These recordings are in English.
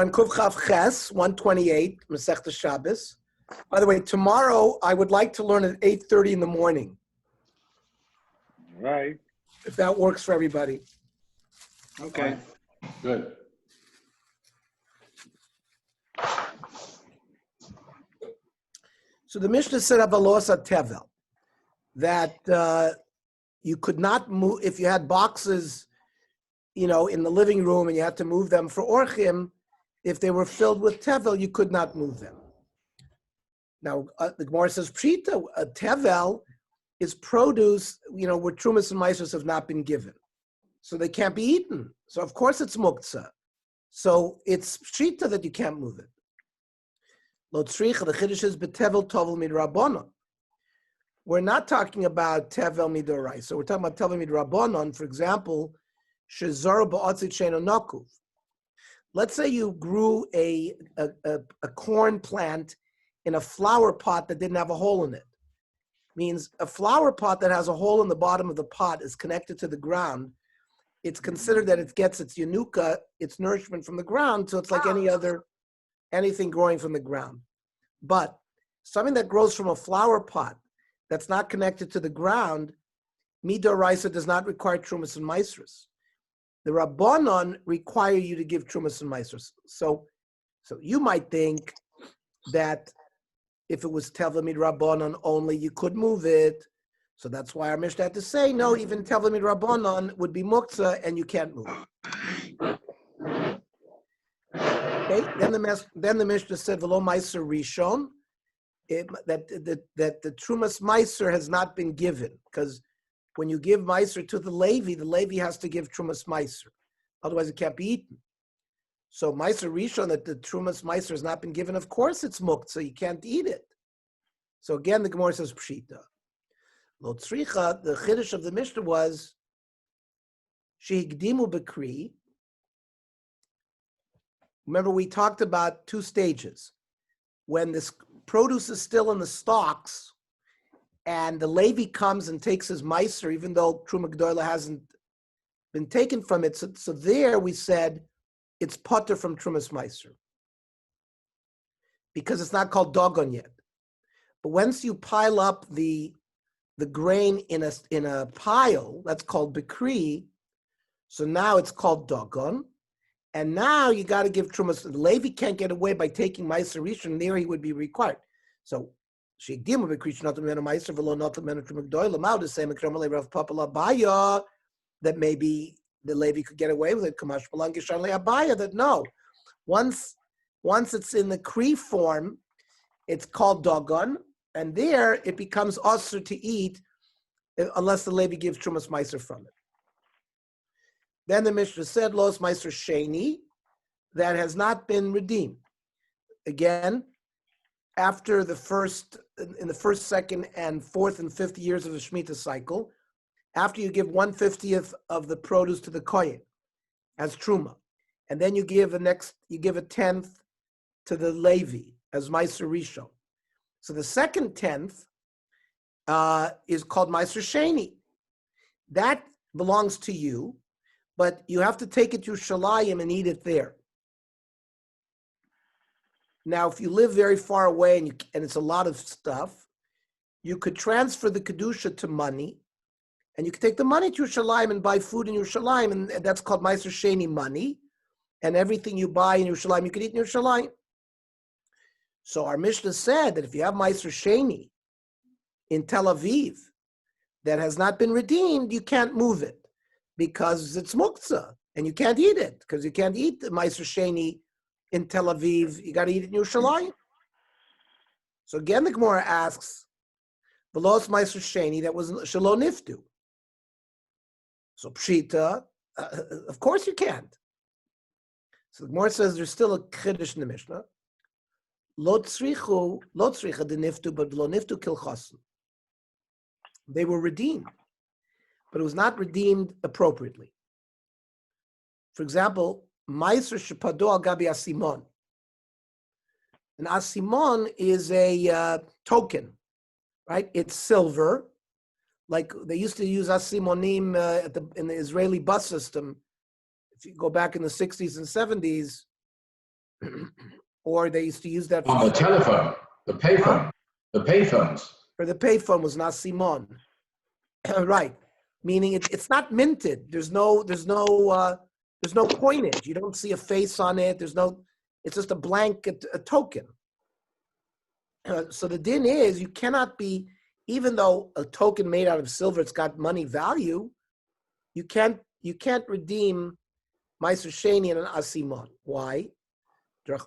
On Kuf Chav Ches 128 Masechta Shabbos. By the way, tomorrow I would like to learn at 8:30 in the morning. Right. If that works for everybody. Okay. Good. So the Mishnah said Avalos Tevel that you could not move if you had boxes, in the living room and you had to move them for Orchim. If they were filled with Tevel, you could not move them. Now the Gemara says Pshita, a Tevel is produce, where Trumas and Maasros have not been given, so they can't be eaten. So of course it's Muktzah. So it's Pshita that you can't move it. Lo tzricha, the Chiddush is betevel tovel midrabanan. We're not talking about tevel midorai. So we're talking about tevel midrabanan. For example, shezara ba'atzit sheino nakuv. Let's say you grew a corn plant in a flower pot that didn't have a hole in it. Means a flower pot that has a hole in the bottom of the pot is connected to the ground. It's considered that it gets its yanuka, its nourishment from the ground, so it's like anything growing from the ground. But something that grows from a flower pot that's not connected to the ground, midoraisa does not require trumas and maasros. The Rabbanon require you to give trumas and maasros. So you might think that if it was tevla midrabanan only, you could move it. So that's why our Mishnah had to say, no, even tevla midrabanan would be muktzah and you can't move it. Okay. Then the Mishnah said, "V'lo meiser rishon," that the trumas meiser has not been given, because when you give meiser to the Levi has to give trumas meiser, otherwise it can't be eaten. So meiser rishon, that the trumas meiser has not been given, of course it's muktzah, you can't eat it. So again, the Gemara says pshita. Lo tzricha, the chiddush of the Mishnah was shehigdimu b'kri. Remember, we talked about two stages. When this produce is still in the stalks, and the Levi comes and takes his meiser, even though Truma G'dola hasn't been taken from it. So there we said it's potter from Trumas meiser, because it's not called dogon yet. But once you pile up the grain in a pile, that's called bikri. So now it's called dogon. And now you got to give trumas. The Levi can't get away by taking meiser rishon. There he would be required. So sheikdimu b'krish not mena meiser v'lo not mena truma g'dola. Mao the same ekramale rav papala baya that maybe the Levi could get away with it. Kamash balang gishan le'abaya that no. Once it's in the kri form, it's called dogon, and there it becomes osur to eat unless the Levi gives trumas meiser from it. Then the Mishnah said, Los Meiser Sheni, that has not been redeemed. Again, after in the first, second, and fourth and fifth years of the Shemitah cycle, after you give 1/50th of the produce to the Kohen as Truma, and then you give a 10th to the Levi as Meiser Rishon. So the second 10th is called Meiser Sheni. That belongs to you, but you have to take it to Shalayim and eat it there. Now, if you live very far away and it's a lot of stuff, you could transfer the Kedusha to money, and you could take the money to Yerushalayim and buy food in Yerushalayim, and that's called Meiser Sheni money, and everything you buy in Yerushalayim, you could eat in Yerushalayim. So our Mishnah said that if you have Meiser Sheni in Tel Aviv that has not been redeemed, you can't move it, because it's muktzah, and you can't eat it, because you can't eat the Meiser Sheni in Tel Aviv. You got to eat it in Yerushalayim. So again, the Gemara asks, "V'los Meiser Sheni that was shelo niftu." So pshita, of course you can't. So the Gemara says there's still a chiddush in the Mishnah. Lo tzricha de niftu, but lo niftu kilchasen. They were redeemed, but it was not redeemed appropriately. For example, Meiser Shepado al Gabi Asimon. An Asimon is a token, right? It's silver. Like they used to use Asimonim in the Israeli bus system. If you go back in the 60s and 70s, or they used to use that On the telephone, the payphone, the payphones. Or the payphone was not Simon. Right. Meaning it's not minted. There's no coinage. You don't see a face on it. It's just a blank a token. So the din is you cannot be, even though a token made out of silver, it's got money value, you can't redeem Meiser Sheni and an Asimon. Why? It has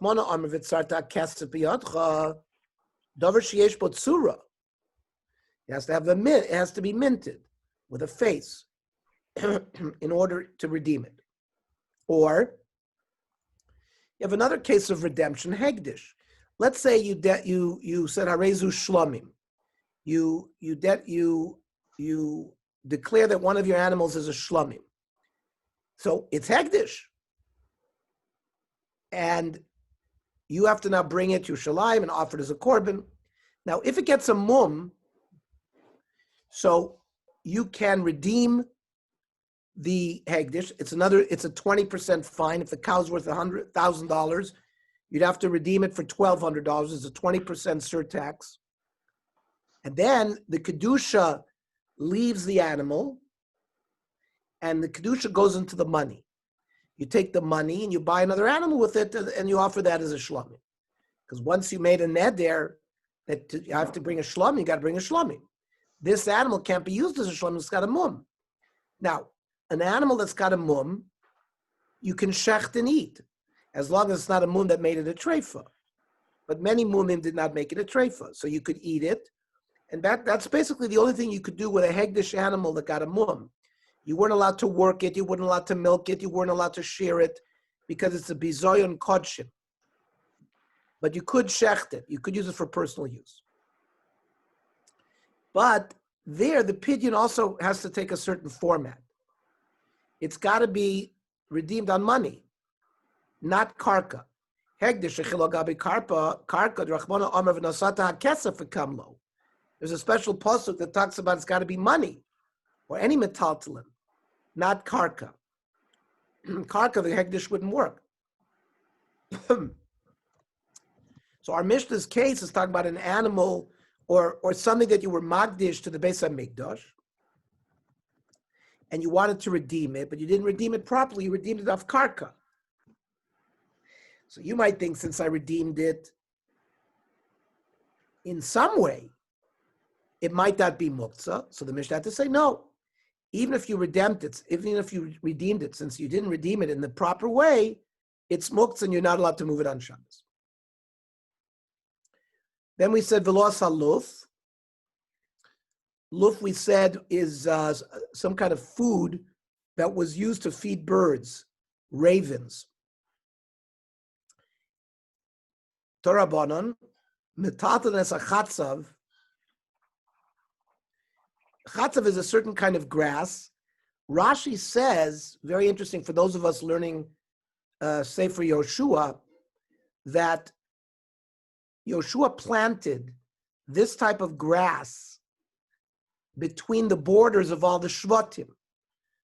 to have it has to be minted with a face in order to redeem it. Or you have another case of redemption, Hegdish. Let's say you said Harezu Shlomim. You declare that one of your animals is a Shlomim. So it's Hegdish. And you have to now bring it to Shalim and offer it as a korban. Now, if it gets a mum, so you can redeem the Hegdish. It's a 20% fine. If the cow's worth $100,000, you'd have to redeem it for $1,200. It's a 20% surtax. And then the Kedusha leaves the animal, and the Kedusha goes into the money. You take the money and you buy another animal with it, and you offer that as a shlomim. Because once you made a neder that you have to bring a shlomim, you got to bring a shlomim. This animal can't be used as a shlomim, it's got a mum. Now, an animal that's got a mum, you can shecht and eat, as long as it's not a mum that made it a treifa. But many mumim did not make it a treifa, so you could eat it. And that's basically the only thing you could do with a hegdish animal that got a mum. You weren't allowed to work it, you weren't allowed to milk it, you weren't allowed to shear it, because it's a bizoyon kodshim. But you could shecht it, you could use it for personal use. But there, the pidyon also has to take a certain format. It's got to be redeemed on money, not karka. Hegdish gabi karka drachmana amar v'nasata hakesef v'kamlo. There's a special pasuk that talks about it's got to be money, or any metaltalin, not karka. Karka, the hegdish wouldn't work. So our Mishnah's case is talking about an animal or something that you were magdish to the Beis HaMikdash, and you wanted to redeem it, but you didn't redeem it properly. You redeemed it off karka. So you might think, since I redeemed it in some way, it might not be muktzah. So the Mishnah had to say, no. Even if you redeemed it, since you didn't redeem it in the proper way, it's muktzah and you're not allowed to move it on Shabbos. Then we said velos haluf. Luf, we said, is some kind of food that was used to feed birds, ravens. Torabanan, metatan es a chatzav. Chatzav is a certain kind of grass. Rashi says, very interesting for those of us learning Sefer Yoshua, that Yoshua planted this type of grass between the borders of all the Shvatim.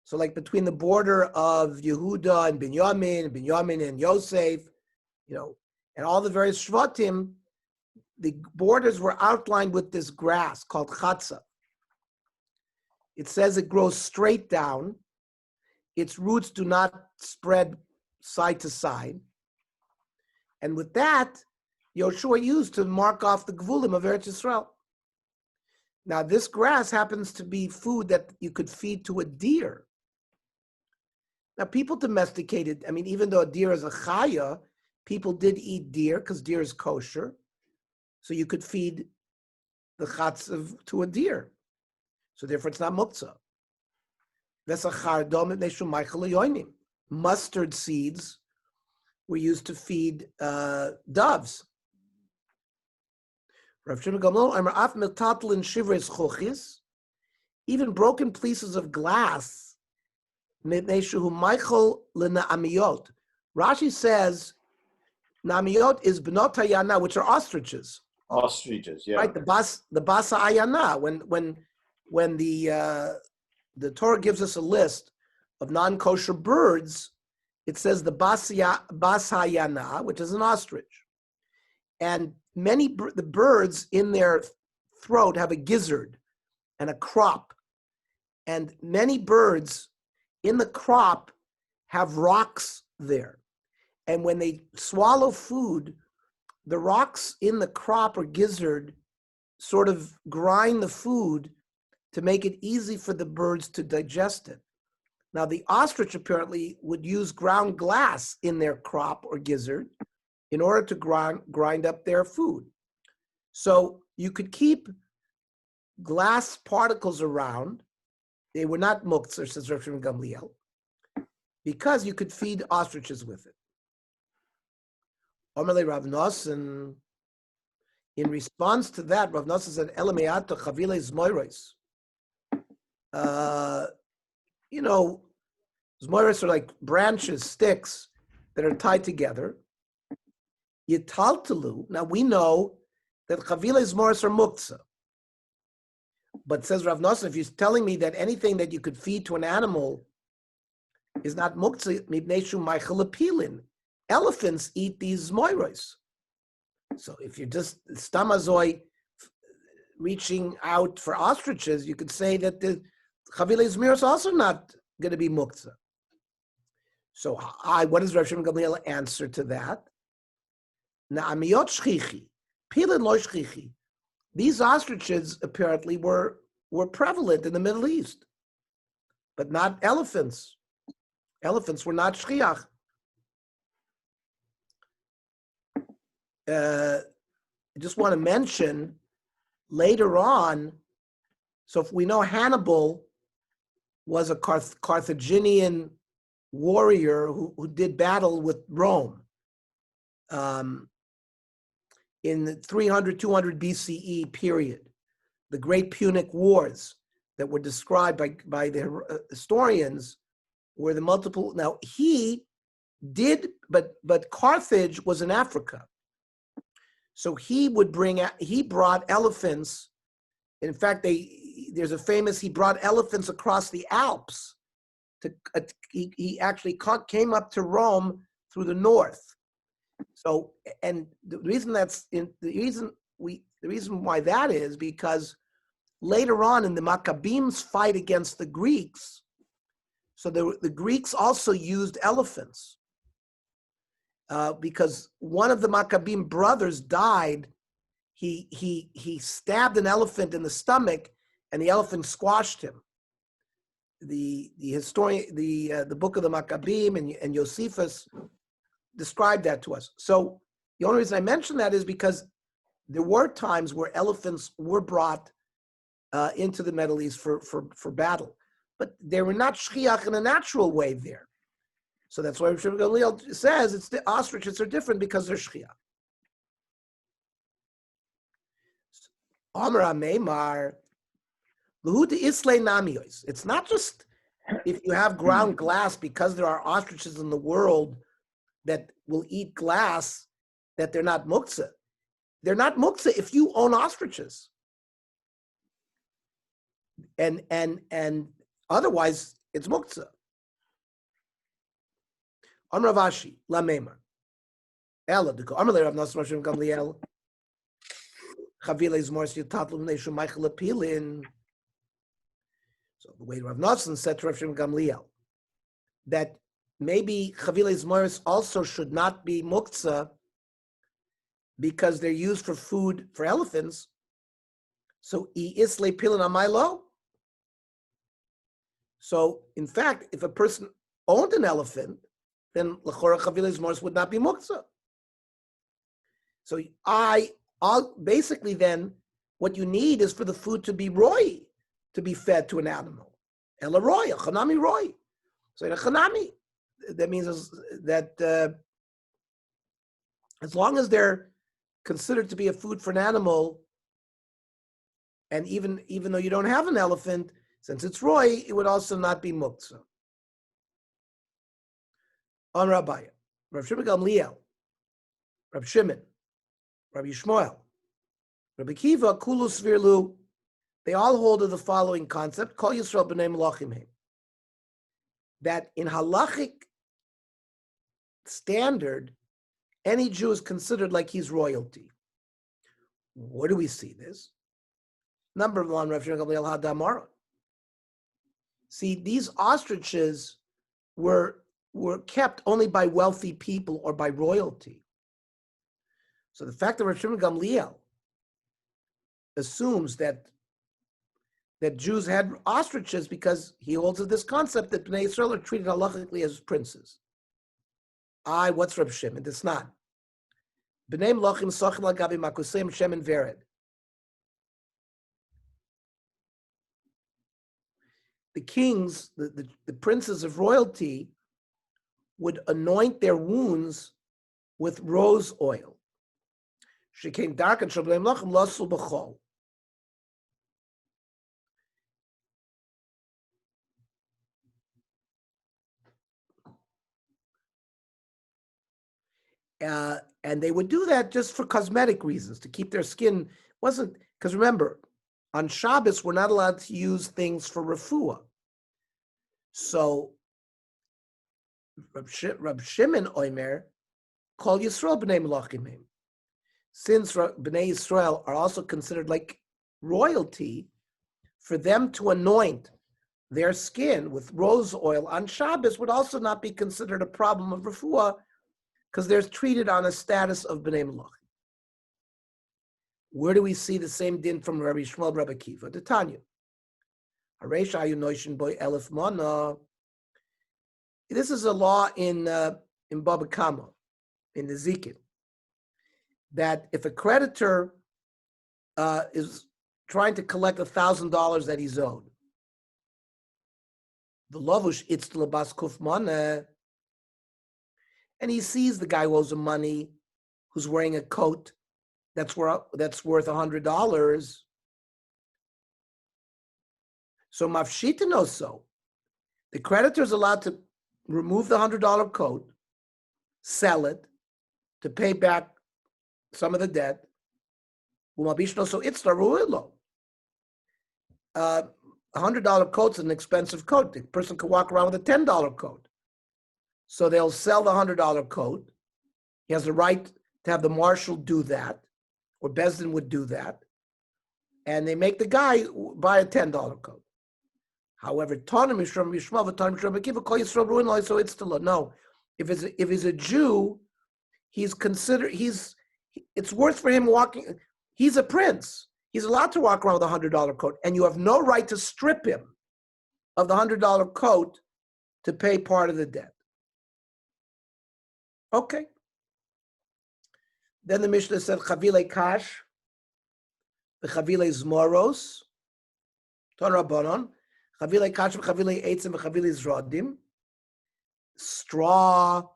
So like between the border of Yehuda and Binyamin and Yosef, and all the various Shvatim, the borders were outlined with this grass called Chatzav. It says it grows straight down. Its roots do not spread side to side. And with that, Yoshua used to mark off the Gvulim of Eretz Yisrael. Now, this grass happens to be food that you could feed to a deer. Now, people domesticated, even though a deer is a chaya, people did eat deer because deer is kosher. So you could feed the chatzav to a deer. So therefore, it's not muktzah. Mustard seeds were used to feed doves. Even broken pieces of glass. Rashi says, Namiot is benot hayana, which are ostriches. Ostriches, yeah. Right, the basa ayana. When the Torah gives us a list of non-kosher birds, it says the bas hayana, which is an ostrich. And the birds in their throat have a gizzard and a crop. And many birds in the crop have rocks there. And when they swallow food, the rocks in the crop or gizzard sort of grind the food to make it easy for the birds to digest it. Now, the ostrich apparently would use ground glass in their crop or gizzard in order to grind up their food. So you could keep glass particles around. They were not muktzah, says Rav Shimon Gamliel, because you could feed ostriches with it. Omerle Rav Nosson, in response to that, Rav Nosson said, Elameata chavile zmoiros. Zmoiros are like branches, sticks that are tied together. Yitaltalu. Now we know that chavile zmoiros are muktzah. But says Rav Nosson, if you're telling me that anything that you could feed to an animal is not muktzah, mibneshu ma'ichalapilin. Elephants eat these zmoiros. So if you're just stamazoi reaching out for ostriches, you could say that the chavile zmoiros is also not going to be muktzah. So what does Rav Shimon Gamliel answer to that? Na'amiyot shchichi, pilin lo shchichi. These ostriches apparently were prevalent in the Middle East, but not elephants. Elephants were not shchiach. I just want to mention later on, so if we know Hannibal was a Carthaginian warrior who did battle with Rome in the 300, 200 BCE period, the Great Punic Wars that were described by the historians were the multiple. Now he did, but Carthage was in Africa. So he brought elephants. In fact, there's a famous, he brought elephants across the Alps. He actually came up to Rome through the north. So, and the reason why that is because later on in the Maccabees' fight against the Greeks, so the Greeks also used elephants. Because one of the Maccabean brothers died, he stabbed an elephant in the stomach, and the elephant squashed him. The historian, the book of the Maccabean and Josephus described that to us. So the only reason I mention that is because there were times where elephants were brought into the Middle East for battle, but they were not shchiach in a natural way there. So that's why Rav Shimon Gamliel says it's the ostriches are different because they're shchiach. Amar Ameimar, Luhuta Islay Namiyos. It's not just if you have ground glass because there are ostriches in the world that will eat glass that they're not muktzah. They're not muktzah if you own ostriches. And otherwise it's muktzah. Amar Ravashi, La Meimar. Ella, Amar Le Rav Nosson Rav Shimon Gamliel. Chavile Zmoros Yitatlu Mneshu Meichel Apilin. So the way Rav Nosson said to Rav Shimon Gamliel that maybe Chavile Zmoros also should not be muktzah because they're used for food for elephants. So Isle Pilin Amailo. So in fact, if a person owned an elephant, then L'chora Chavile Zmoros would not be muktzah. So I'll basically then what you need is for the food to be roy, to be fed to an animal. Ela roy, a chanami roy. So in a chanami, that means that as long as they're considered to be a food for an animal, and even though you don't have an elephant, since it's roy, it would also not be muktzah. On Rabbiya, Rav Shimon Gamliel, Rav Shimon, Rabbi Yishmael, Rabbi Kiva, Kulu Svirlu, they all hold of the following concept, Kol Yisrael b'nei Melachim heim, that in halachic standard, any Jew is considered like he's royalty. Where do we see this? Number one, Rav Shimon Gamliel Hadamara. See, these ostriches were kept only by wealthy people or by royalty. So the fact that Rav Shimon Gamliel assumes that Jews had ostriches because he holds to this concept that Bnei Yisrael are treated halachically as princes. What's Rav Shimon? It's not. Bnei Mlochim Sochim Lagabi Makuseim Shem and Vered. The kings, the princes of royalty, would anoint their wounds with rose oil. Shekain dark and Shabbat Mlochim Lasul B'chol. And they would do that just for cosmetic reasons, to keep their skin. Wasn't because remember, on Shabbos we're not allowed to use things for refuah. So Rab Shimon Oimer called Yisrael b'nei Melachim. Since b'nei Yisrael are also considered like royalty, for them to anoint their skin with rose oil on Shabbos would also not be considered a problem of refuah, because they're treated on a status of B'nai Melachim. Where do we see the same din from Rabbi Shmuel Rabbi Akiva? The Tanya. This is a law in Baba Kama, in the Zikin, that if a creditor is trying to collect $1,000 that he's owed, the lavush it's the labas kufmana, and he sees the guy who owes him money, who's wearing a coat that's worth $100. So mafshita knows so. The creditor is allowed to remove the $100 coat, sell it to pay back some of the debt. So it's the ruilo. $100 coat's an expensive coat. The person could walk around with a $10 coat. So they'll sell the $100 coat. He has the right to have the marshal do that, or Bezdin would do that. And they make the guy buy a $10 coat. However, so it's still no. If he's a Jew, it's worth for him walking. He's a prince. He's allowed to walk around with a $100 coat, and you have no right to strip him of the $100 coat to pay part of the debt. Okay. Then the Mishnah said, Chavile Kash, the Chavile Zmoros, Ton Rabbanon, Chavile Kash, Chavile Eitzim, Chavile Zrodim, straw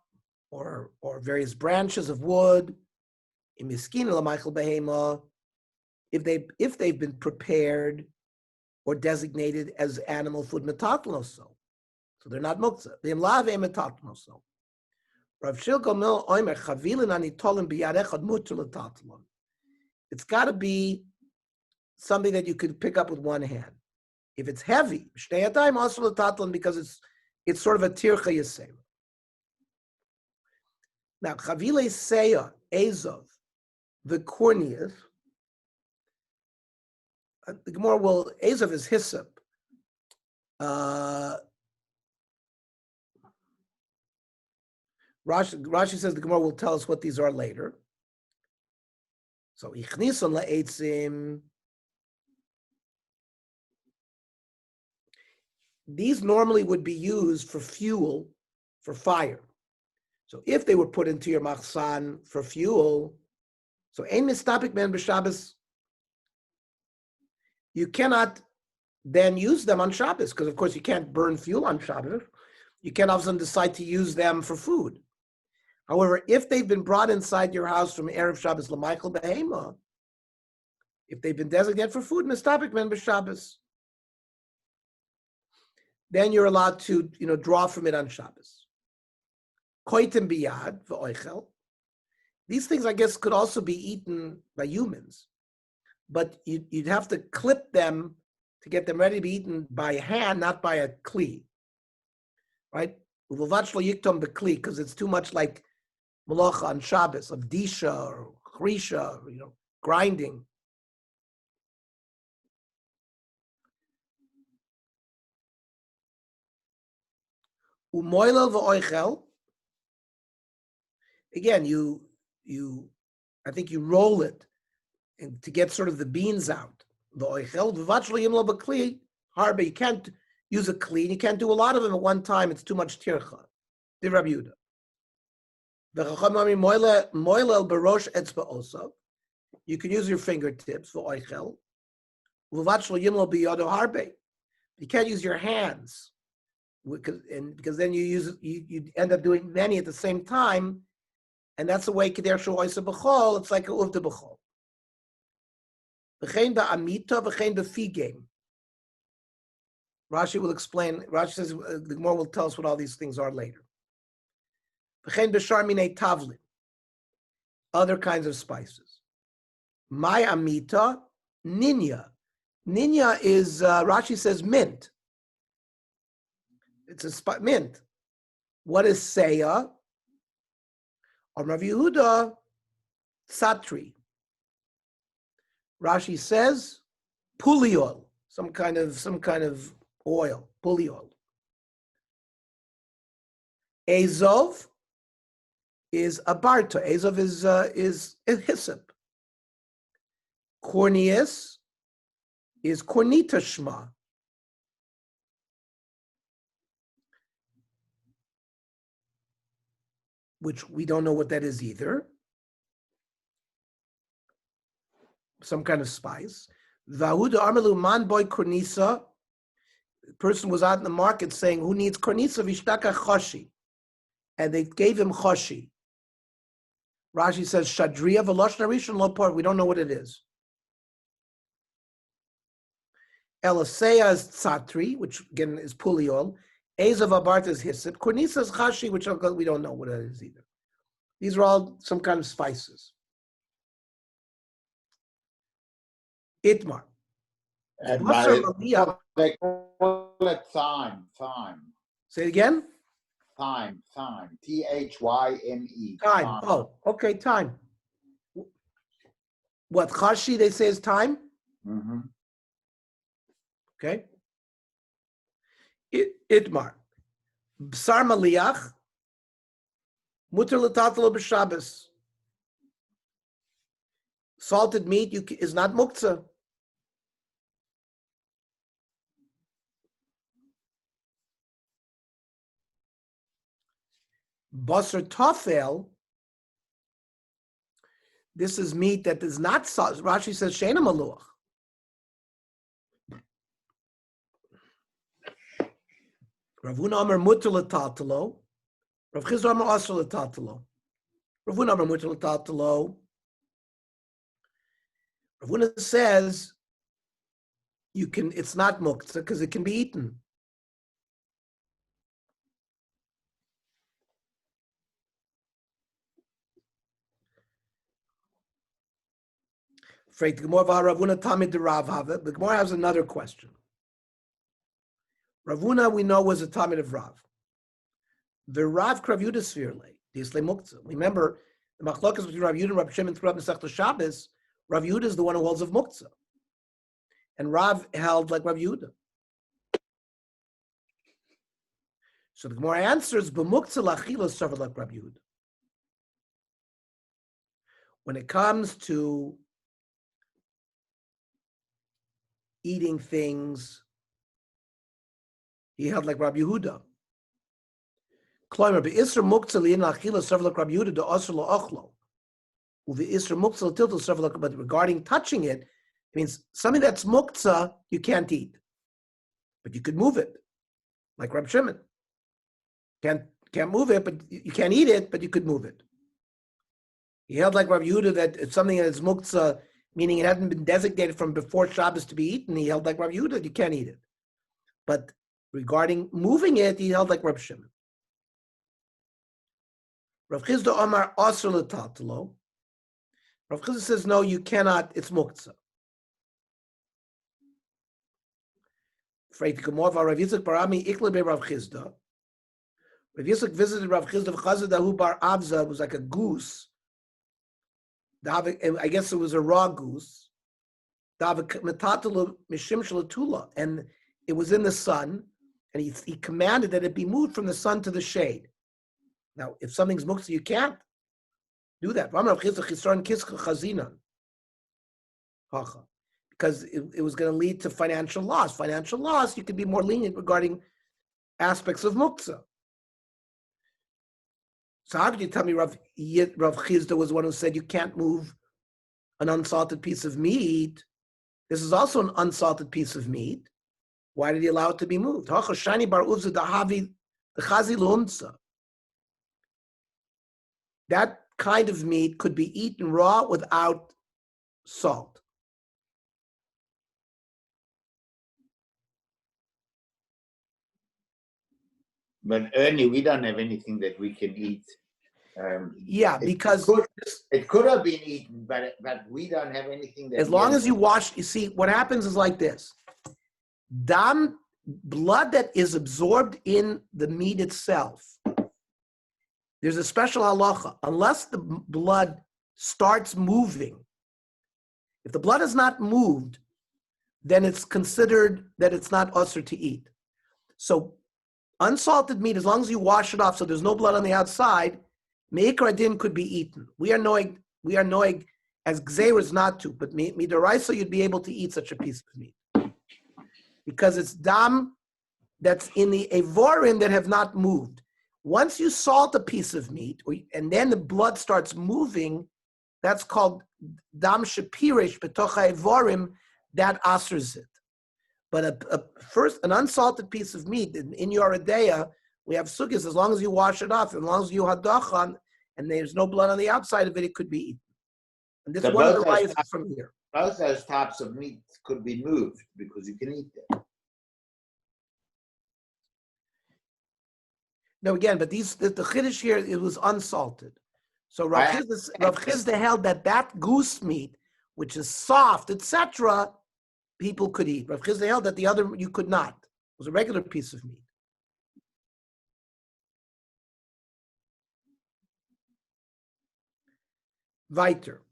or various branches of wood, Imiskin LaMichael Behema, if they've been prepared or designated as animal food, metatloso. So they're not muktzah. The imlave metatloso. Rav Shilko Mil Oimer Chavilin Anitolim Biyarechad Mutter Letatlon. It's got to be something that you could pick up with one hand. If it's heavy, Shnei also Letatlon, because it's sort of a tircha yisera. Now Chavile Seya Ezov, the corneas. The Gemara will Ezov is hyssop. Rashi says the Gemara will tell us what these are later. So Ichnison la'etzim. These normally would be used for fuel, for fire. So if they were put into your machsan for fuel, so ein mistapik men b'Shabbos, you cannot then use them on Shabbos, because of course you can't burn fuel on Shabbos. You can't often decide to use them for food. However, if they've been brought inside your house from Erev Shabbos L'Michael Behema, if they've been designated for food, mistapik men b'Shabbos, then you're allowed to, draw from it on Shabbos. Koitim biyad v'oichel. These things, I guess, could also be eaten by humans, but you'd have to clip them to get them ready to be eaten by hand, not by a kli, right? because it's too much like malacha on Shabbos of disha or chrisha, grinding. Umoilel v'oichel. Again, I think you roll it and to get sort of the beans out. V'oichel v'vachlo yimlo b'kli harbe. You can't use a kli. You can't do a lot of them at one time. It's too much tircha. Div Rabbi Yehuda. V'chacham moilel barosh etzba osav. You can use your fingertips v'oichel. V'vachlo yimlo b'yado harbe. You can't use your hands. Because then you end up doing many at the same time, and that's the way Keder Shu Oisa B'chol. It's like a Uvda B'chol. V'chein ba'amita, v'chein b'figem. Rashi will explain. Rashi says the Gemara will tell us what all these things are later. V'chein b'shar minei tavlin. Other kinds of spices. My amita, ninya. Ninya is Rashi says mint. It's a mint. What is seya? Or Rav Yehuda, satri. Rashi says puliol, some kind of oil, puliol. Azov is abarta. Azov is hyssop. Corneus is cornita shma. Which we don't know what that is either. Some kind of spice. Vahuda Armelu man boy kornisa. The person was out in the market saying, "Who needs kornisa?" Vishtaka choshi, and they gave him choshi. Rashi says shadriya v'loshna rishon lo por. We don't know what it is. Elaseya is tzatri, which again is puliol. Ezav abarta is hyssop. Kornisa is chashi, which we don't know what it is either. These are all some kind of spices. Itmar. And they call it thyme. Say it again? Thyme. Thyme. Time. Oh, okay, time. What, chashi they say is time? Mm-hmm. Okay. Itmar. B'sar maliach. Mutter l'tatalo b'Shabbos. Salted meat is not muktzah. Basar tafel. This is meat that is not salted. Rashi says sheina maluach. Rav Huna Amar mutter l'tatalo. Rav Chizda Amar asur l'tatalo. Rav Huna Amar mutter l'tatalo. Rav Huna says it's not muktzah because it can be eaten. The Gemara has another question. Rav Huna, we know, was a Talmid of Rav. The Rav Rav Yehuda Svirle, the Islay Muktzah. Remember, the Machlokas between Rav Yehuda and Rav Shimon throughout Masechta Shabbos, Rav Yehuda is the one who holds of Muktzah. And Rav held like Rav Yehuda. So the Gemara answers, B'muktzah lachila served like Rav Yehuda. When it comes to eating things, he held like Rabbi Yehuda. Kloimer be'isra muktzah li'in achila serve like Rabbi Yehuda de'asr lo'achlo. U've'isra muktzah l'tiltel serve like. But regarding touching it, it means something that's muktzah you can't eat, but you could move it, like Rabbi Shimon. Can't move it, but you can't eat it, but you could move it. He held like Rabbi Yehuda that it's something that is muktzah, meaning it hasn't been designated from before Shabbos to be eaten. He held like Rabbi Yehuda, you can't eat it. But regarding moving it, he held like Rabbi Shimon. Rav Chizda Omar asur l'tatalo. Rav Chizda says, no, you cannot, it's muktzah. Freit Gemor Rav Yitzchak Barami ikle be Rav Chizda. Rav Rav Yitzchak visited Rav Chisda Chazadahu Bar Avza. It was like a goose. I guess it was a raw goose. And it was in the sun, and he commanded that it be moved from the sun to the shade. Now, if something's muktzah, you can't do that. Because it was going to lead to financial loss. Financial loss, you could be more lenient regarding aspects of muktzah. So how could you tell me Rav Chisda was the one who said you can't move an unsalted piece of meat? This is also an unsalted piece of meat. Why did he allow it to be moved? That kind of meat could be eaten raw without salt. But Ernie, we don't have anything that we can eat. Because it could have been eaten, but we don't have anything that. As long as you wash, you see, what happens is like this: blood that is absorbed in the meat itself. There's a special halacha. Unless the blood starts moving, if the blood is not moved, then it's considered that it's not usher to eat. So, unsalted meat, as long as you wash it off, so there's no blood on the outside, me'ikar adin could be eaten. We are knowing as gzeiras not to, but midaraisa you'd be able to eat such a piece of meat because it's dam that's in the evorim that have not moved. Once you salt a piece of meat, and then the blood starts moving, that's called dam shapirish betocha evorim, that asers it. But first, an unsalted piece of meat in your adeya, we have sukkahs, as long as you wash it off, as long as you hadachan, and there's no blood on the outside of it, it could be eaten. And this is one of the rises from here. Both those types of meat could be moved because you can eat them. No, again, but the chiddush here, it was unsalted. So Rav Chisda held that goose meat, which is soft, etc., people could eat. Rav Chisda held that the other you could not. It was a regular piece of meat. Weiter.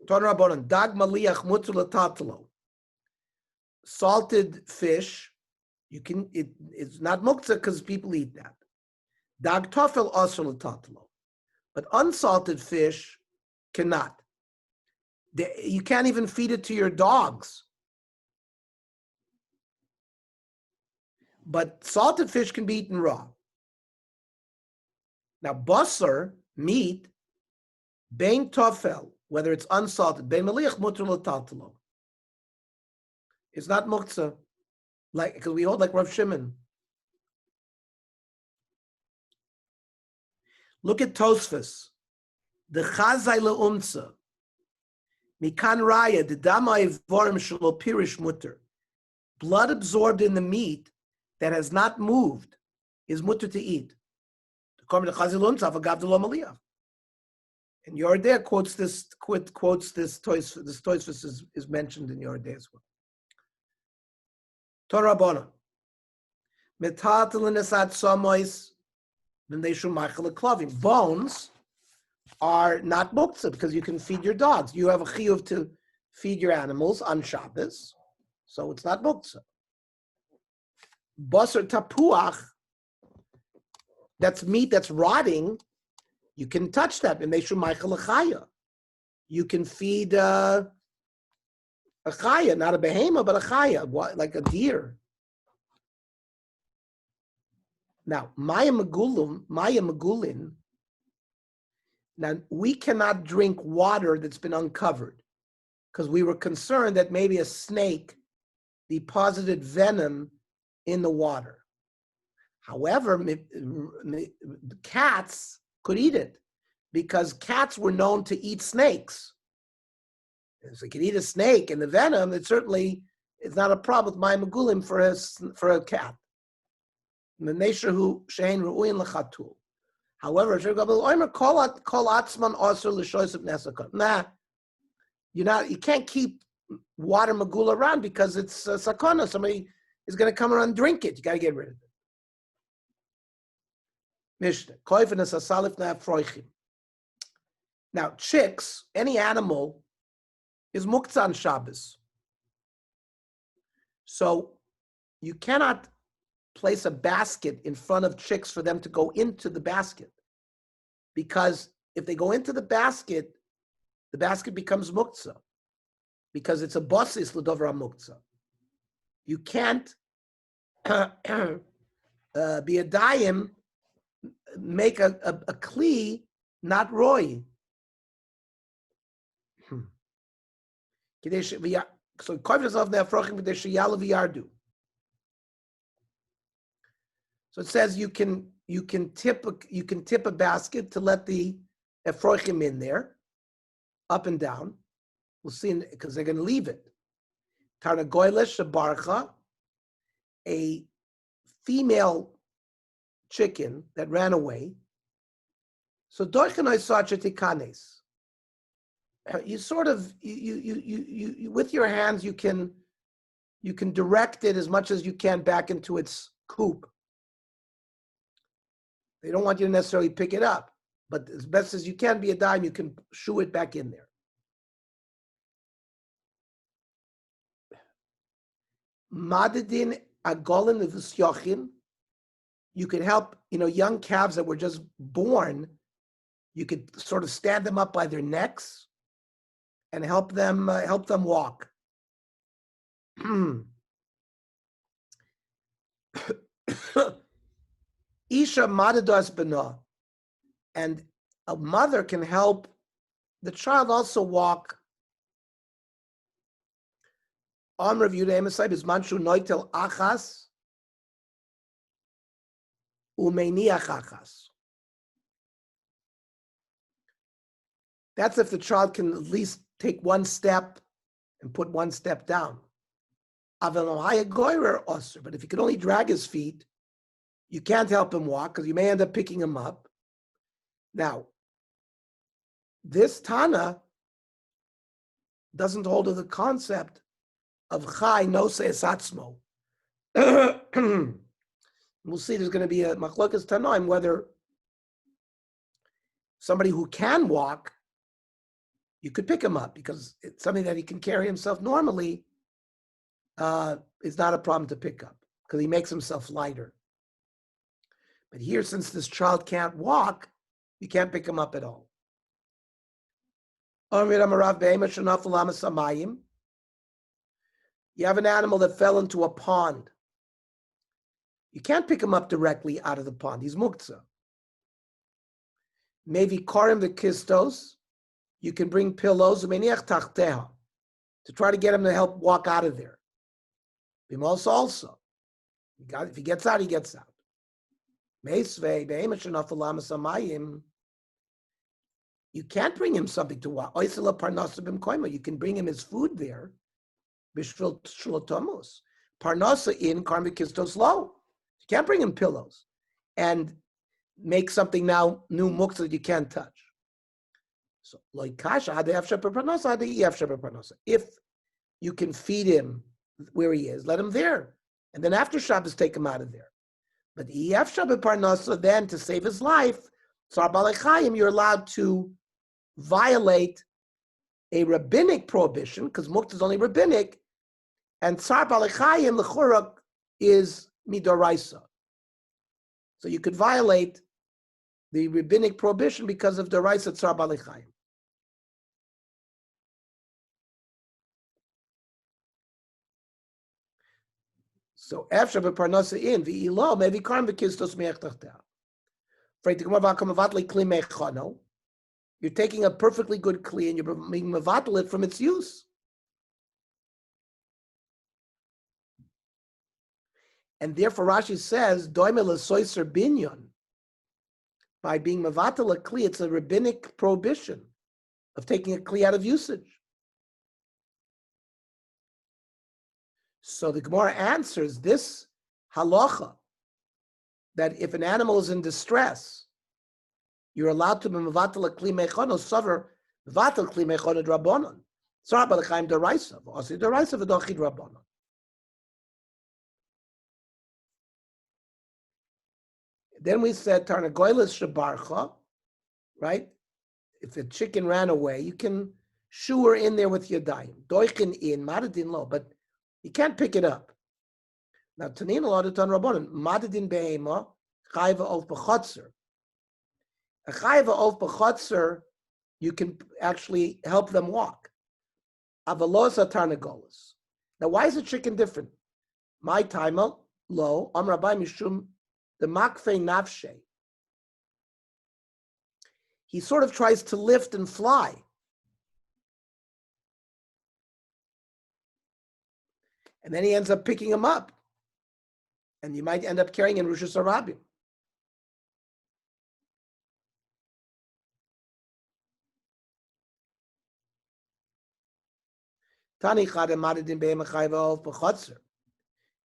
Dag maliach mutar l'tatalo. Salted fish, it's not muktzah because people eat that. Dag tofel asr l'tatalo. But unsalted fish cannot. You can't even feed it to your dogs. But salted fish can be eaten raw. Now, basar, meat, bein tofel, whether it's unsalted, bein maliach mutar l'tatalo. It's not muktzah, because we hold like Rav Shimon. Look at Tosfos. The chazai le'umtza. Mikan raya, the dama evorim shelo pirish mutar. Blood absorbed in the meat that has not moved is mutar to eat. And Yordeh quotes this Tosfos. This Tosfos is mentioned in Yordeh as well. Torah Bona. Metatel nesat samois, then they should machal klavim. Bones are not muktzah because you can feed your dogs. You have a chiyuv to feed your animals on Shabbos, so it's not muktzah. Basar tapuach, that's meat that's rotting, you can touch that. And they should machal chaya. You can feed a chaya, not a behemoth, but a chaya, like a deer. Now, Maya Magulin, now we cannot drink water that's been uncovered because we were concerned that maybe a snake deposited venom in the water. However, cats could eat it because cats were known to eat snakes. If they could eat a snake and the venom, it certainly is not a problem with Maya Magulin for a cat. However, you can't keep water magula around because it's sakana. Somebody is going to come around and drink it. You got to get rid of it. Mishnah. Koivenes asalif na'afroichim. Now, chicks, any animal, is muktzah on Shabbos. So you cannot place a basket in front of chicks for them to go into the basket. Because if they go into the basket becomes muktzah. Because it's a basis l'dover muktzah. You can't be a daim, make a kli, not roy. So so it says you can tip a basket to let the efrochim in there, up and down. We'll see because they're going to leave it. Tarnagoyles shabarcha, a female chicken that ran away. So doichanoi sachetikanes. You sort of you with your hands you can direct it as much as you can back into its coop. They don't want you to necessarily pick it up, but as best as you can be a dime, you can shoo it back in there. Madadin agolin v'syochin. You could help, young calves that were just born. You could sort of stand them up by their necks and help them walk. Isha madadas bana, and a mother can help the child also walk. On review, the Emasai is manshu noitel achas umeniach achas. That's if the child can at least take one step and put one step down. But if he can only drag his feet, you can't help him walk because you may end up picking him up. Now, this Tana doesn't hold to the concept of Chai Nose Esatzmo. We'll see there's going to be a Machlokas Tanoim whether somebody who can walk, you could pick him up because it's something that he can carry himself normally. Is not a problem to pick up because he makes himself lighter. But here, since this child can't walk, you can't pick him up at all. You have an animal that fell into a pond. You can't pick him up directly out of the pond. He's muktzah. Maybe karim the kistos. You can bring pillows to try to get him to help walk out of there. Also. If he gets out, he gets out. You can't bring him something to walk. You can bring him his food there. Parnasa in karmikistos low. You can't bring him pillows and make something now new muktzah that you can't touch. So if you can feed him where he is, let him there. And then after Shabbos, take him out of there. But then to save his life, you're allowed to violate a rabbinic prohibition, because muktzah is only rabbinic, and Tsar Balechayim l'chura is midoraisa. So you could violate the rabbinic prohibition because of doraisa Tsar Balechayim. So after beparnasa in v'ilo maybe karm v'kistos me'echtachta. You're taking a perfectly good kli and you're making mevatel it from its use. And therefore Rashi says doime lesoiser binyon. By being mevatel a kli, it's a rabbinic prohibition of taking a kli out of usage. So the Gemara answers this halacha that if an animal is in distress, you're allowed to be mevatel a kli mechono sover mevatel kli mechono drabonon. Tzar balechayim deraisa, v'osi deraisa v'dochid drabonon. Then we said Tarnagoylas Shabarcha, right? If the chicken ran away, you can shoo her in there with Yadayim. Doichin in, Madadin lo, but you can't pick it up. Now, Tanin Lodatan Rabbanan, Madadin Behema, Chayva of Bechotzer. A Chayva of Bechotzer, you can actually help them walk. Avalosa Tarnagolas. Now, why is the chicken different? My time lo, Amrabai Mishum, the Makfe Nafshe. He sort of tries to lift and fly. And then he ends up picking him up. And you might end up carrying in Rosh Hashanah.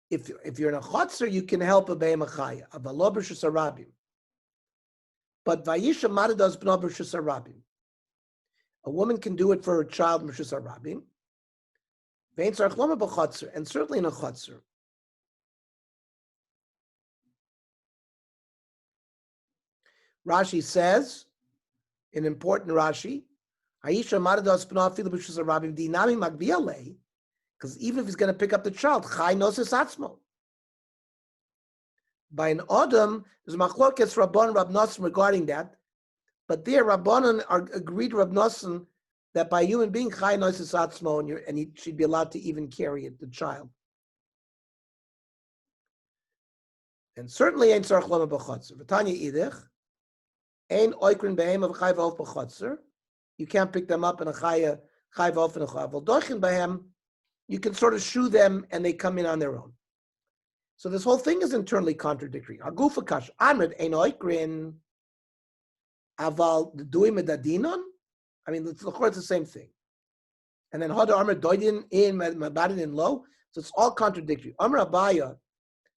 If you're in a chotzer, you can help a be'emachaya. Avalo b'Rosh Hashanah. But Vayisha Madadas B'no Rosh Hashanah. A woman can do it for her child in Rosh Hashanah. Vein tzarich loma b'chotzer, and certainly in a chotzer. Rashi says, an important Rashi, Hayisha Madadas B'no Afilu Rosh Hashanah Dinami Magbiale, because even if he's going to pick up the child, Chai Noses Atzmo. By an Adam, there's a machlokes Rabban Rab Nosson regarding that, but there Rabbanan agreed to Rab Nosson that by a human being, Chai Noses Atzmo, and he should be allowed to even carry it, the child. And certainly ain't Tzarech Loma B'chotzer. V'tanya Idich, ain't Oikrin Behem of Chai V'of B'chotzer. You can't pick them up in a Chai V'of and a Chai V'of. Dochin Behem, you can sort of shoo them and they come in on their own. So this whole thing is internally contradictory. Agufa kash amrid ein oikrin aval duim medadinon. I mean, it's the same thing. And then hada amrid doidin in mabadin in low. So it's all contradictory. Amr abaya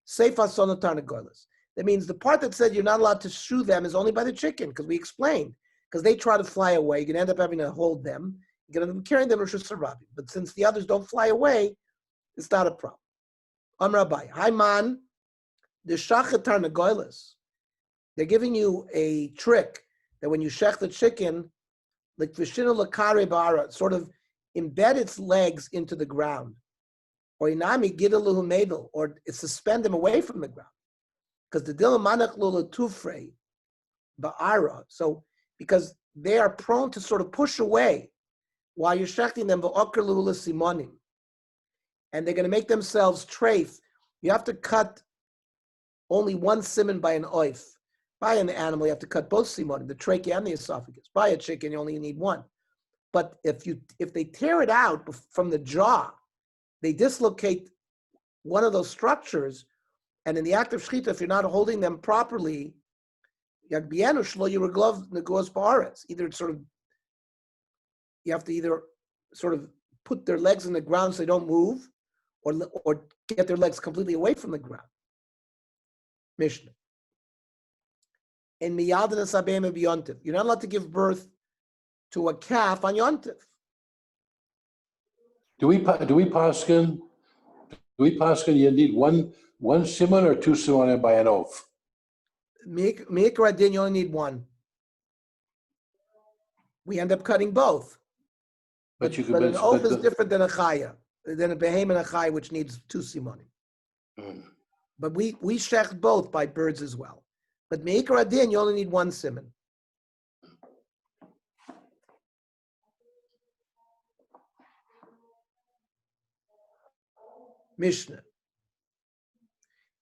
seifa sonotar negolas. That means the part that said you're not allowed to shoo them is only by the chicken, because we explained. Because they try to fly away, you can end up having to hold them. You're going to be carrying them Rosh Hashanah. But since the others don't fly away, it's not a problem. Amrabai, hi man, the shachatar negoilas. They're giving you a trick that when you shech the chicken, like vishinu lakare bara, sort of embed its legs into the ground, or inami gidaluhu medel, or suspend them away from the ground, because the dilam manach lula tufrei ba'ara. So because they are prone to sort of push away while you're shechting them v'okr lula simonim. And they're going to make themselves treif. You have to cut only one simon by an oif. By an animal, you have to cut both simonim, the trachea and the esophagus. By a chicken, you only need one. But if they tear it out from the jaw, they dislocate one of those structures, and in the act of shechita, if you're not holding them properly, either it's sort of, you have to either sort of put their legs in the ground so they don't move, or get their legs completely away from the ground. Mishnah. In miyadin asabem b'yontif, you're not allowed to give birth to a calf on yontif. Do we paskin you need one simon or two simon by an oath? Mikra din, you only need one. We end up cutting both. But an oath is different than a chaya, than a behem and a chaya, which needs two simonim. But we shech both by birds as well. But meikar adin, you only need one simon. Mishnah.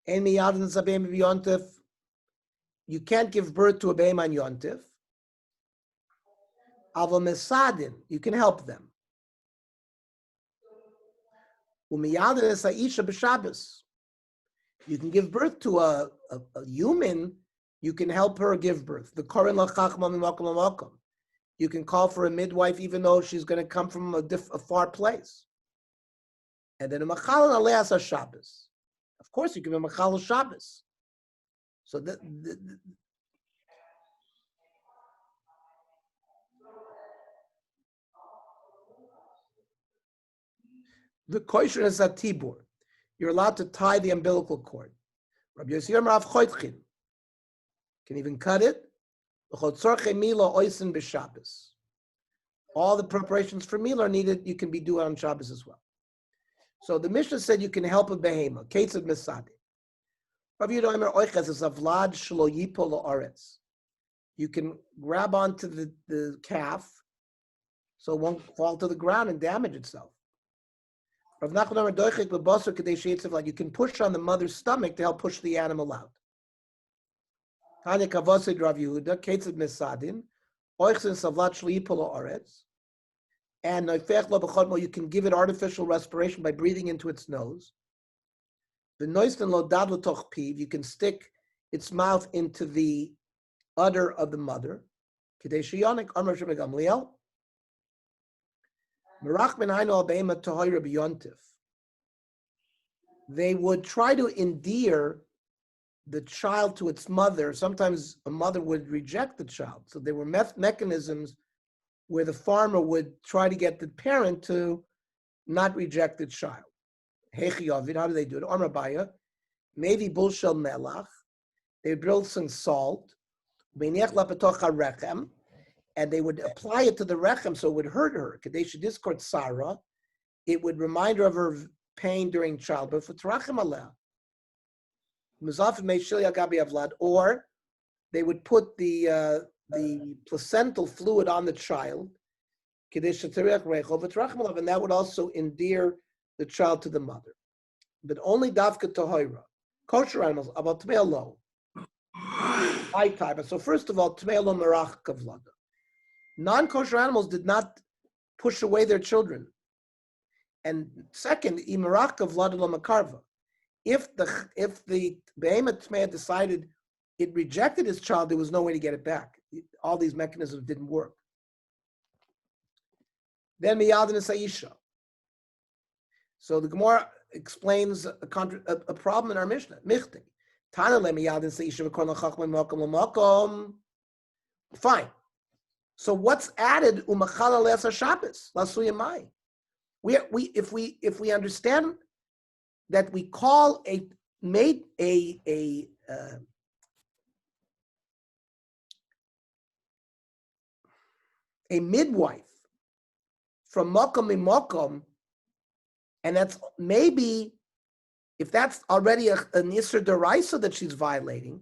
En miyadin sabem b'yontif. You can't give birth to a behem on yontif. Aval mesadin, you can help them. Umiyadin es ha'isha b'Shabbos. You can give birth to a human. You can help her give birth. The korin lachachma mimakom lamakom. You can call for a midwife even though she's going to come from a far place. And then a machal aleas Shabbos. Of course, you give a machal Shabbos. So the kosher is a tibur. You're allowed to tie the umbilical cord. Rabbi Yossi Rav Choitchin. Can even cut it. All the preparations for meal are needed. You can be doing on Shabbos as well. So the Mishnah said you can help a behema. Ketzad misadi. You can grab onto the calf so it won't fall to the ground and damage itself. You can push on the mother's stomach to help push the animal out. And you can give it artificial respiration by breathing into its nose. You can stick its mouth into the udder of the mother. They would try to endear the child to its mother. Sometimes a mother would reject the child. So there were mechanisms where the farmer would try to get the parent to not reject the child. How do they do it? Maybe bulshel melach. They would build some salt, and they would apply it to the rechem so it would hurt her. It would remind her of her pain during childbirth. Or they would put the placental fluid on the child, and that would also endear the child to the mother. But only dafka tohira. Kosher animals, about tme'alo. High type. So first of all, tme'alo merach kavlada. Non-kosher animals did not push away their children. And second, imerach kavlada lo makarva. If the behemoth tme'ah decided it rejected his child, there was no way to get it back. All these mechanisms didn't work. Then miyad and Saisha. So the Gemara explains a problem in our Mishnah. Michti. Tana le miyad and Saisha v'kol l'chachmei makom l'makom. Fine. So what's added umachala le'asar Shabbos? Lasuyamai. If we understand that we call a midwife from makom makom, and that's maybe if that's already an isser deraisa that she's violating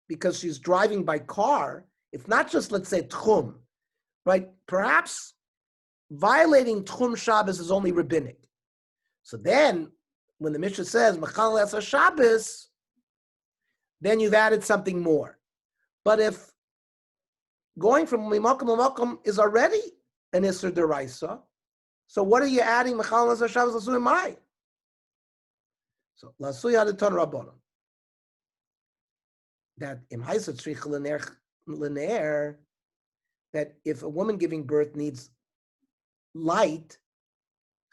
because she's driving by car. It's not just, let's say, tchum, right? Perhaps violating tchum Shabbos is only rabbinic. So then, when the Mishnah says machal le'asar Shabbos, then you've added something more. But if going from mimakom l'makom is already an isser deraisa, so what are you adding machal le'asar Shabbos l'suy mai? So l'suy aditon rabbanon. That im haisa tzrich linear, that if a woman giving birth needs light,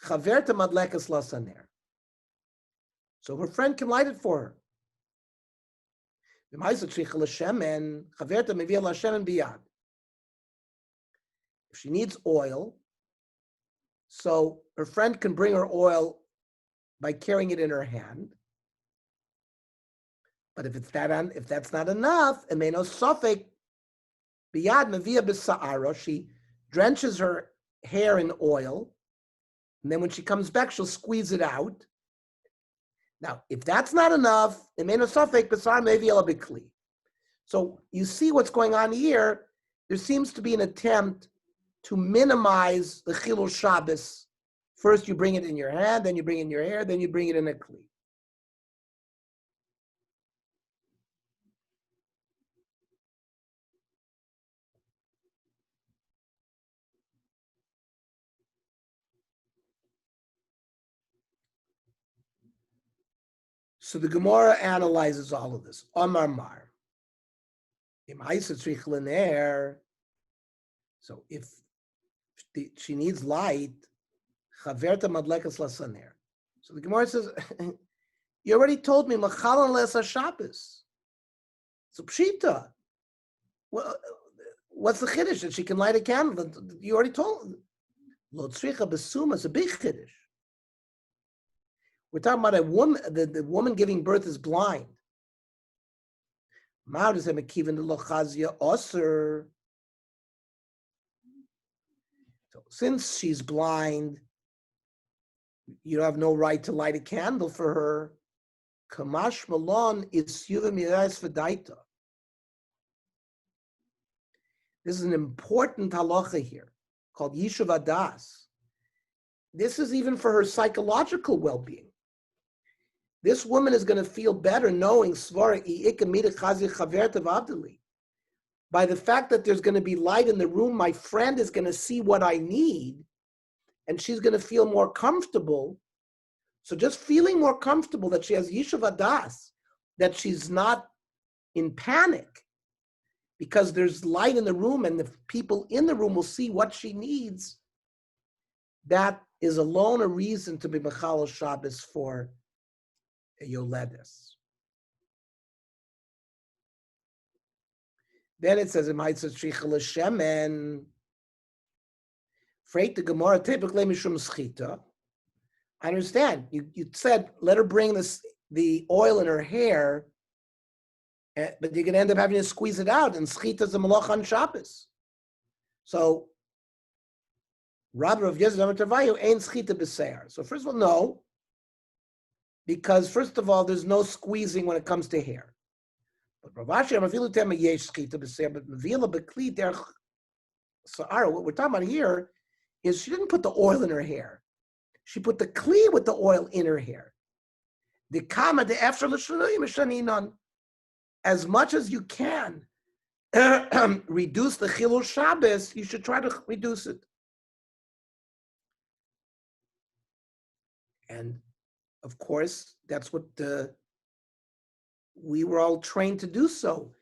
chaverta madlekas lasaner. So her friend can light it for her. If she needs oil, so her friend can bring her oil by carrying it in her hand. But if that's not enough, she drenches her hair in oil, and then when she comes back, she'll squeeze it out. Now, if that's not enough, so you see what's going on here. There seems to be an attempt to minimize the chilul Shabbos. First, you bring it in your hand, then you bring it in your hair, then you bring it in a kli. So the Gemara analyzes all of this. Amar Mar. So if she needs light, chaverta madlekas lasaner. So the Gemara says, you already told me machalan le'asar Shabbos. So pshita. Well, what's the chiddush that she can light a candle? You already told. Lo tzricha besuma is a big chiddush. We're talking about a woman. The woman giving birth is blind. So since she's blind, you have no right to light a candle for her. Kamash malon is v'daita. This is an important halacha here called Yishuv Adas. This is even for her psychological well-being. This woman is going to feel better knowing by the fact that there's going to be light in the room. My friend is going to see what I need, and she's going to feel more comfortable. So just feeling more comfortable that she has Yishuv Adas, that she's not in panic because there's light in the room and the people in the room will see what she needs. That is alone a reason to be Mechal Shabbos for Yoledes. Then it says, Shemen, Freit the Gemara, typically Mishum Schita. I understand. You said, let her bring the oil in her hair, but you're going to end up having to squeeze it out, and Schita is a Malach on Shabbos. So, Rabbi of Yezid Amar ain't Schita b'seir. So first of all, no, because first of all, there's no squeezing when it comes to hair. But Rav Ashi Amavilu Tema yesh Schita b'seir, but Mavila b'kli derech Sa'ara. What we're talking about here is she didn't put the oil in her hair. She put the kli with the oil in her hair. The kama the efshar l'shunuyim shaninon. As much as you can reduce the chilul Shabbos, you should try to reduce it. And of course, that's what we were all trained to do so.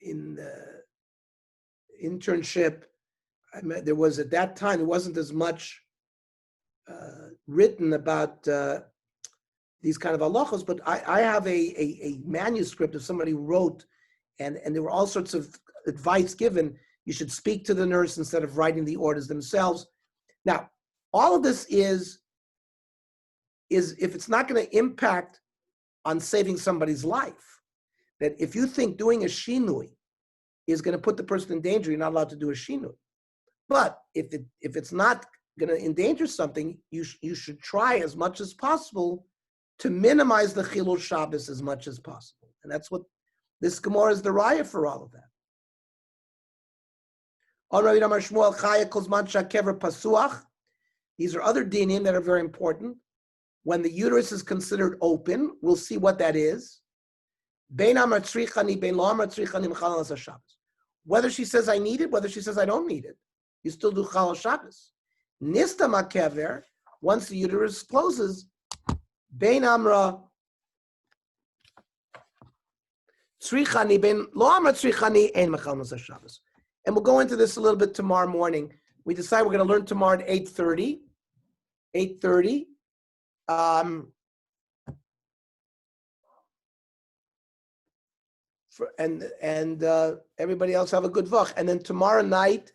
In the internship, there was at that time, there wasn't as much written about these kind of halachos, but I have a manuscript of somebody who wrote, and there were all sorts of advice given. You should speak to the nurse instead of writing the orders themselves. Now, all of this is if it's not going to impact on saving somebody's life, that if you think doing a shinui is going to put the person in danger, you're not allowed to do a shinui. But if it's not going to endanger something, you should try as much as possible to minimize the chilul Shabbos as much as possible. And that's what this Gemara is the raya for all of that. These are other dinim that are very important. When the uterus is considered open, we'll see what that is. Whether she says I need it, whether she says I don't need it, you still do Chal Shabbos. Nista makever, once the uterus closes, Bein Amra Tzrichani, Bein Lo Amra Tzrichani, Ein Mechal Masa Shabbos. And we'll go into this a little bit tomorrow morning. We decide we're going to learn tomorrow at 8:30. 8:30. And everybody else have a good vach. And then tomorrow night,